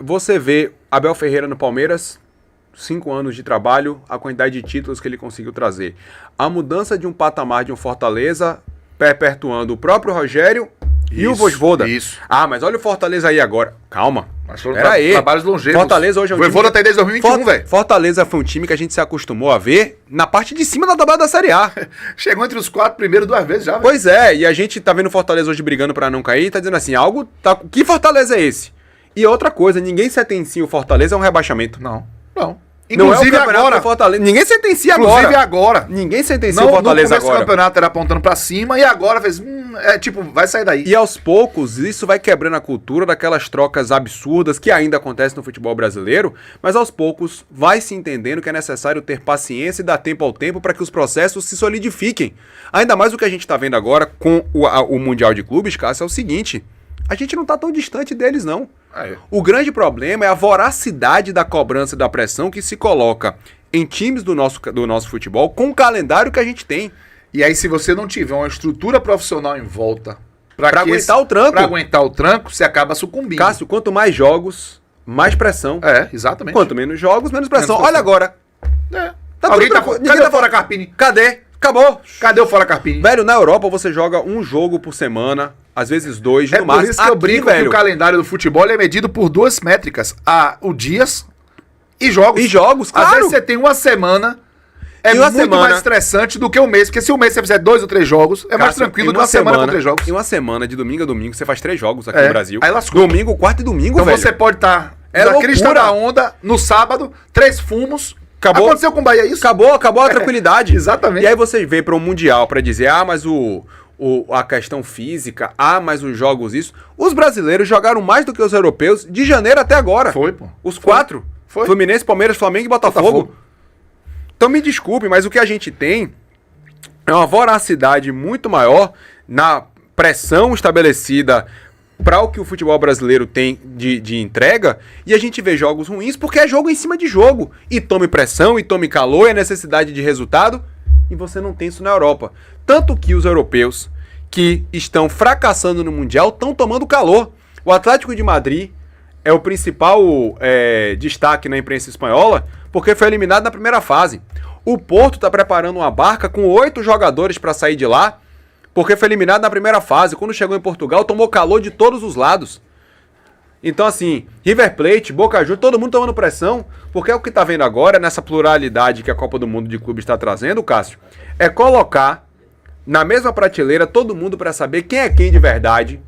você vê Abel Ferreira no Palmeiras, 5 anos de trabalho, a quantidade de títulos que ele conseguiu trazer. A mudança de um patamar de um Fortaleza, perpetuando o próprio Rogério e o Vojvoda. Isso. Ah, mas olha o Fortaleza aí agora. Calma. Mas foram Pera aí. trabalhos longevos. Fortaleza hoje é um Vojvoda time... tá aí desde 2021, velho. Fortaleza foi um time que a gente se acostumou a ver na parte de cima da tabela da Série A. Chegou entre os 4 primeiros 2 vezes já, velho. Pois é, e a gente tá vendo Fortaleza hoje brigando pra não cair, tá dizendo assim, algo tá... Que Fortaleza é esse? E outra coisa, ninguém sentencia o Fortaleza a um rebaixamento. Não. Inclusive Inclusive agora. Fortaleza. Ninguém sentencia Inclusive agora. agora. Ninguém sentencia Não, o Fortaleza no começo agora. do campeonato era apontando pra cima e agora fez... vai sair daí. E aos poucos, isso vai quebrando a cultura daquelas trocas absurdas que ainda acontecem no futebol brasileiro, mas aos poucos vai se entendendo que é necessário ter paciência e dar tempo ao tempo para que os processos se solidifiquem. Ainda mais o que a gente está vendo agora com o Mundial de Clubes, Cássio, é o seguinte, a gente não está tão distante deles, não. O grande problema é a voracidade da cobrança e da pressão que se coloca em times do nosso futebol com o calendário que a gente tem. E aí, se você não tiver uma estrutura profissional em volta pra aguentar o tranco. Pra aguentar o tranco, você acaba sucumbindo. Cássio, quanto mais jogos, mais pressão. Exatamente. Quanto menos jogos, menos pressão. Menos Olha agora. Cadê o Fora Carpini? Cadê? Acabou. Cadê o Fora Carpini? Velho, na Europa você joga um jogo por semana, às vezes 2, no máximo. Por isso que eu brinco que o calendário do futebol é medido por 2 métricas. O dias e jogos. E jogos, claro. Às vezes você tem uma semana... muito mais estressante do que um mês. Porque se um mês você fizer 2 ou 3 jogos, é mais tranquilo do que uma semana com 3 jogos. Em uma semana, de domingo a domingo, você faz 3 jogos aqui no Brasil. Aí lascou. Domingo, quarta e domingo, então velho. Você pode estar na crista da onda, no sábado, 3 fumos. Acabou. Aconteceu com o Bahia isso? Acabou a tranquilidade. Exatamente. E aí você vem para um Mundial para dizer, mas a questão física, mas os jogos isso. Os brasileiros jogaram mais do que os europeus de janeiro até agora. Foi, pô. Os 4. Foi. Fluminense, Palmeiras, Flamengo e Botafogo. Então me desculpe, mas o que a gente tem é uma voracidade muito maior na pressão estabelecida para o que o futebol brasileiro tem de entrega, e a gente vê jogos ruins porque é jogo em cima de jogo. E tome pressão, e tome calor, e a necessidade de resultado, e você não tem isso na Europa. Tanto que os europeus que estão fracassando no Mundial estão tomando calor. O Atlético de Madrid é o principal destaque na imprensa espanhola, porque foi eliminado na primeira fase. O Porto está preparando uma barca com 8 jogadores para sair de lá, porque foi eliminado na primeira fase. Quando chegou em Portugal, tomou calor de todos os lados. Então, assim, River Plate, Boca Juniors, todo mundo tomando pressão, porque é o que está vendo agora, nessa pluralidade que a Copa do Mundo de Clubes está trazendo, Cássio, é colocar na mesma prateleira todo mundo para saber quem é quem de verdade,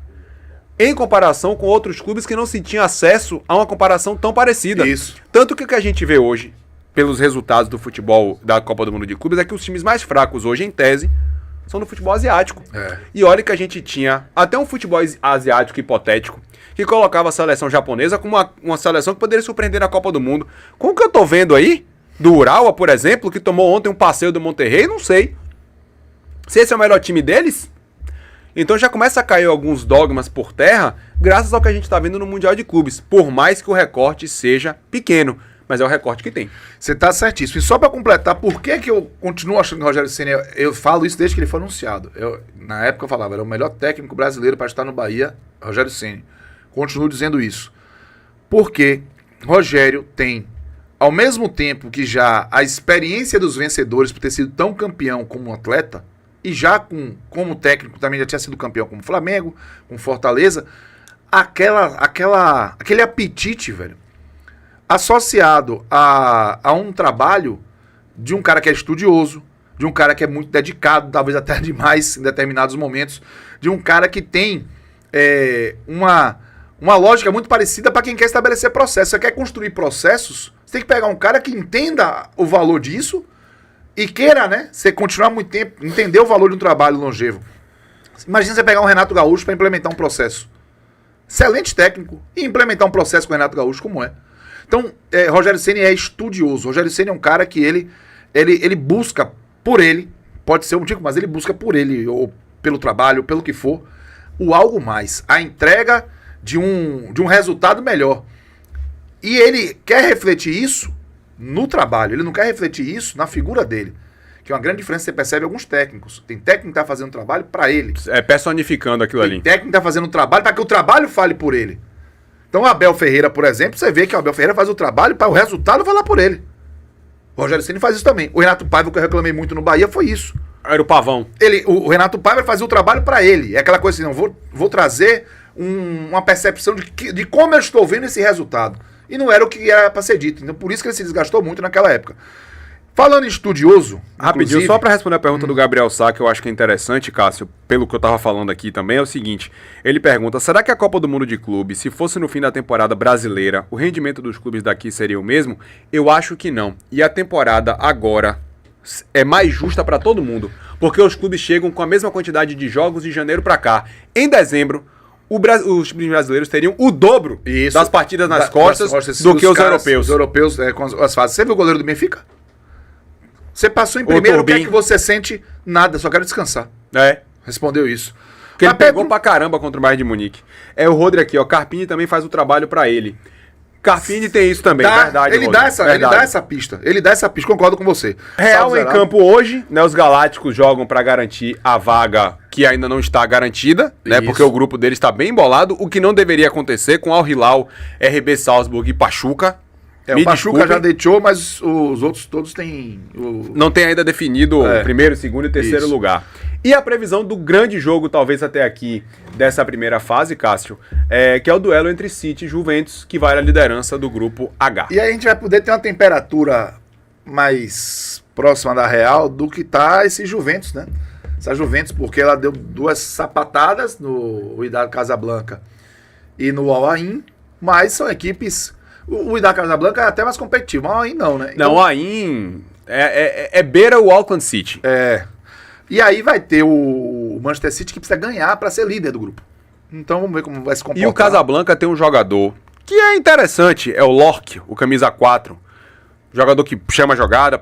em comparação com outros clubes que não se tinha acesso a uma comparação tão parecida. Isso. Tanto que o que a gente vê hoje, pelos resultados do futebol da Copa do Mundo de Clubes, é que os times mais fracos hoje, em tese, são do futebol asiático. E olha que a gente tinha até um futebol asiático hipotético, que colocava a seleção japonesa como uma seleção que poderia surpreender na Copa do Mundo. Com o que eu tô vendo aí, do Urawa, por exemplo, que tomou ontem um passeio do Monterrey, não sei. Se esse é o melhor time deles... Então já começa a cair alguns dogmas por terra, graças ao que a gente está vendo no Mundial de Clubes, por mais que o recorte seja pequeno, mas é o recorte que tem. Você tá certíssimo. E só para completar, por que eu continuo achando que o Rogério Ceni, eu falo isso desde que ele foi anunciado. Na época eu falava, era o melhor técnico brasileiro para estar no Bahia, Rogério Ceni. Continuo dizendo isso. Porque Rogério tem, ao mesmo tempo que já a experiência dos vencedores por ter sido tão campeão como um atleta, e já como técnico também já tinha sido campeão como Flamengo, com Fortaleza, aquele apetite, velho, associado a um trabalho de um cara que é estudioso, de um cara que é muito dedicado, talvez até demais em determinados momentos, de um cara que tem uma lógica muito parecida para quem quer estabelecer processos. Você quer construir processos, você tem que pegar um cara que entenda o valor disso, e queira, né, você continuar muito tempo, entender o valor de um trabalho longevo. Imagina você pegar um Renato Gaúcho para implementar um processo. Excelente técnico. E implementar um processo com o Renato Gaúcho, como é. Então, Rogério Ceni é estudioso. Rogério Ceni é um cara que ele busca por ele, pode ser um tipo, mas ele busca por ele, ou pelo trabalho, pelo que for, o algo mais. A entrega de um resultado melhor. E ele quer refletir isso no trabalho, ele não quer refletir isso na figura dele. Que é uma grande diferença que você percebe em alguns técnicos. Tem técnico que está fazendo trabalho para ele. Personificando aquilo ali. Tem técnico que está fazendo trabalho para que o trabalho fale por ele. Então o Abel Ferreira, por exemplo, você vê que o Abel Ferreira faz o trabalho para o resultado falar por ele. O Rogério Ceni faz isso também. O Renato Paiva, que eu reclamei muito no Bahia, foi isso. Era o Pavão. O Renato Paiva fazia o trabalho para ele. É aquela coisa assim, não, vou trazer uma percepção de como eu estou vendo esse resultado. E não era o que era para ser dito. Então por isso que ele se desgastou muito naquela época. Falando em estudioso... Rapidinho, só para responder a pergunta do Gabriel Sá, que eu acho que é interessante, Cássio, pelo que eu tava falando aqui também, é o seguinte. Ele pergunta, será que a Copa do Mundo de Clubes, se fosse no fim da temporada brasileira, o rendimento dos clubes daqui seria o mesmo? Eu acho que não. E a temporada agora é mais justa para todo mundo, porque os clubes chegam com a mesma quantidade de jogos de janeiro para cá. Em dezembro, os times brasileiros teriam o dobro das partidas nas costas do que os europeus. Os europeus, com as fases. Você viu o goleiro do Benfica? Você passou em primeiro, o que é que você sente? Nada, só quero descansar. Respondeu isso. Porque ele pegou pra caramba contra o Bayern de Munique. É o Rodri aqui, ó. Carpini também faz o trabalho pra ele. Carpini tem isso também, verdade. Ele dá essa pista. Ele dá essa pista, concordo com você. Real em campo hoje, né? Os Galácticos jogam pra garantir a vaga que ainda não está garantida, né? Porque o grupo deles está bem embolado, o que não deveria acontecer com Al Hilal, RB Salzburg e Pachuca. O Pachuca já deixou, mas os outros todos têm... Não tem ainda definido o primeiro, segundo e terceiro lugar. E a previsão do grande jogo, talvez até aqui, dessa primeira fase, Cássio, que é o duelo entre City e Juventus, que vai à liderança do grupo H. E aí a gente vai poder ter uma temperatura mais próxima da real do que tá esse Juventus, né? Essa Juventus, porque ela deu 2 sapatadas no Wydad Casablanca e no Al Ain, mas são equipes... O Wydad Casablanca é até mais competitivo, mas o Ain não, né? Então, o Ain beira o Auckland City. E aí vai ter o Manchester City que precisa ganhar para ser líder do grupo. Então vamos ver como vai se comportar. E o Casablanca tem um jogador que é interessante, é o Lorque, o camisa 4. Jogador que chama a jogada,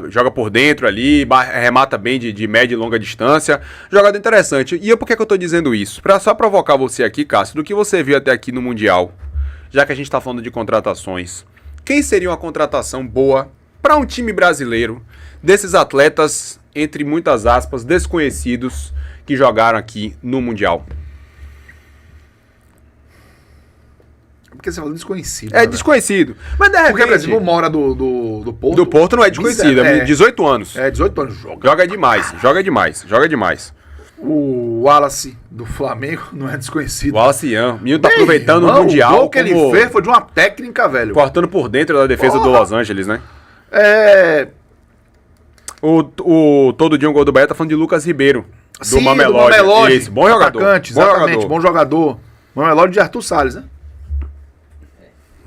joga por dentro ali, remata bem de média e longa distância. Jogador interessante. E por que eu tô dizendo isso? Para só provocar você aqui, Cássio, do que você viu até aqui no Mundial, já que a gente está falando de contratações, quem seria uma contratação boa para um time brasileiro desses atletas, entre muitas aspas, desconhecidos que jogaram aqui no Mundial? Porque você falou desconhecido. Desconhecido. Mas de repente... Porque, por exemplo, o Mora do Porto... Do Porto não é desconhecido, é 18 anos. 18 anos. Joga demais. O Wallace do Flamengo não é desconhecido. O Wallace Ian. O menino tá aproveitando o Mundial. O gol que ele fez foi de uma técnica, velho. Cortando por dentro da defesa do Los Angeles, né? Todo dia um gol do Bahia tá falando de Lucas Ribeiro. Do Mamelodi. Isso, bom jogador. Atacante, exatamente, bom jogador. Mamelodi de Arthur Salles, né?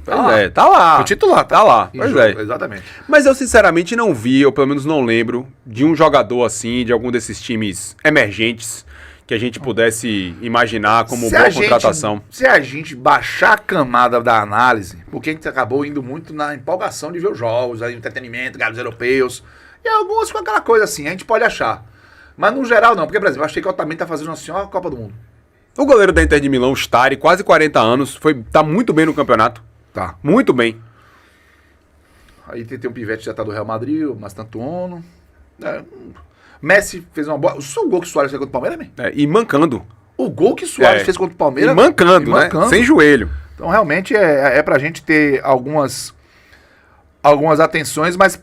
Tá lá. O titular, tá lá. Pois é. Exatamente. Mas eu sinceramente não vi, eu pelo menos não lembro, de um jogador assim, de algum desses times emergentes, que a gente pudesse imaginar como boa contratação. Se a gente baixar a camada da análise, porque a gente acabou indo muito na empolgação de ver os jogos, aí, entretenimento, galos europeus, e alguns com aquela coisa assim, a gente pode achar. Mas no geral não, porque, por exemplo, eu achei que o Otamendi tá fazendo assim, ó, a Copa do Mundo. O goleiro da Inter de Milão, Stari, quase 40 anos, tá muito bem no campeonato. Tá. Muito bem. Aí tem um pivete que já tá do Real Madrid, o Mastantuono. Messi fez uma boa... O gol que o Suárez fez contra o Palmeiras, e mancando. O gol que o Suárez fez contra o Palmeiras... E mancando, né? Sem joelho. Então, realmente, é pra gente ter algumas atenções, mas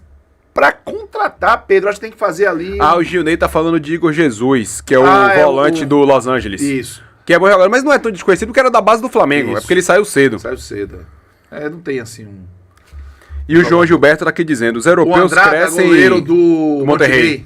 pra contratar, Pedro, acho que tem que fazer ali... O Gilney tá falando de Igor Jesus, que é o volante do Los Angeles. Isso. Que é bom jogador, mas não é tão desconhecido porque era da base do Flamengo. Isso. É porque ele saiu cedo. Não tem assim um... E o João Gilberto tá aqui dizendo, os europeus crescem... goleiro do Monterrey.